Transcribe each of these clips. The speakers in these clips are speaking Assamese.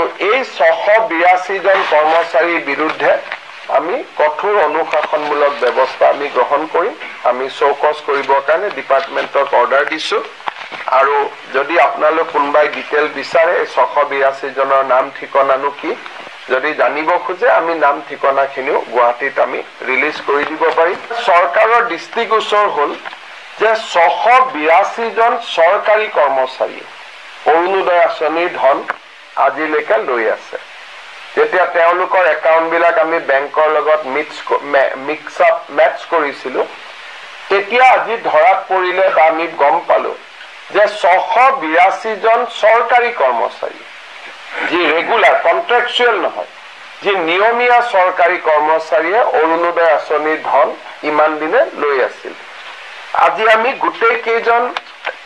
আৰু এই 682 জন কৰ্মচাৰীৰ বিৰুদ্ধে আমি কঠোৰ অনুশাসনমূলক ব্যৱস্থা আমি গ্ৰহণ কৰিম আমি চৌকস কৰিবৰ কাৰণে ডিপাৰ্টমেণ্টক অৰ্ডাৰ দিছো আৰু যদি আপোনালোক কোনবাই ডিটেইল বিচাৰে 682 জনৰ নাম ঠিকনানো কি যদি জানিব খোজে আমি নাম ঠিকনাখিনিও গুৱাহাটীত আমি ৰিলিজ কৰি দিব পাৰিম চৰকাৰৰ দৃষ্টিগোচৰ হ'ল যে 682 জন চৰকাৰী কৰ্মচাৰী অৰুণোদয় আঁচনিৰ ধন আজিলৈকে লৈ আছে যেতিয়া তেওঁলোকৰ একাউণ্টবিলাক আমি বেংকৰ লগত মেটচ কৰিছিলো তেতিয়া আজি ধৰাত পৰিলে বা আমি গম পালো যে 682 জন চৰকাৰী কৰ্মচাৰী যি ৰেগুলাৰ কন্ট্ৰাকচুৱেল নহয় যি নিয়মীয়া চৰকাৰী কৰ্মচাৰীয়ে অৰুণোদয় আঁচনিৰ ধন ইমান দিনে লৈ আছিল আজি আমি গোটেই কেইজন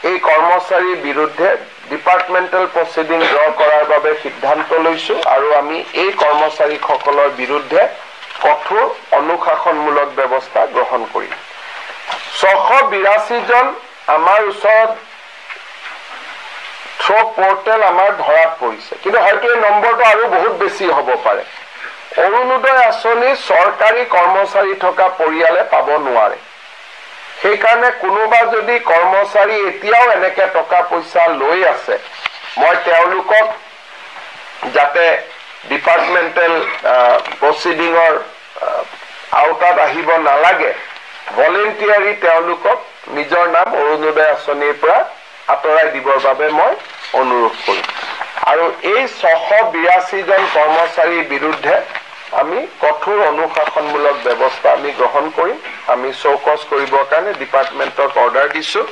এই কৰ্মচাৰীৰ বিৰুদ্ধে ডিপাৰ্টমেণ্টেল প্ৰচিডিং ড্ৰ কৰাৰ বাবে সিদ্ধান্ত লৈছো আৰু আমি এই কৰ্মচাৰীসকলৰ বিৰুদ্ধে কঠোৰ অনুশাসনমূলক ব্যৱস্থা গ্ৰহণ কৰিম 682 জন আমাৰ ওচৰত থ্ৰ পোৰ্টেল আমাৰ ধৰাত পৰিছে কিন্তু হয়তো এই নম্বৰটো আৰু বহুত বেছি হ'ব পাৰে অৰুণোদয় আঁচনি চৰকাৰী কৰ্মচাৰী থকা পৰিয়ালে পাব নোৱাৰে সেইকাৰণে কোনোবা যদি কৰ্মচাৰী এতিয়াও এনেকে টকা পইচা লৈ আছে মই তেওঁলোকক যাতে ডিপাৰ্টমেণ্টেল প্ৰচিডিঙৰ আওতাত আহিব নালাগে ভলেণ্টিয়াৰী তেওঁলোকক নিজৰ নাম অৰুণোদয় আঁচনিৰ পৰা আঁতৰাই দিবৰ বাবে মই অনুৰোধ কৰিম আৰু এই 682 জন কৰ্মচাৰীৰ বিৰুদ্ধে আমি কঠোৰ অনুশাসনমূলক ব্যৱস্থা আমি গ্ৰহণ কৰিম আমি চৌকস কৰিবৰ কাৰণে ডিপাৰ্টমেণ্টক অৰ্ডাৰ দিছো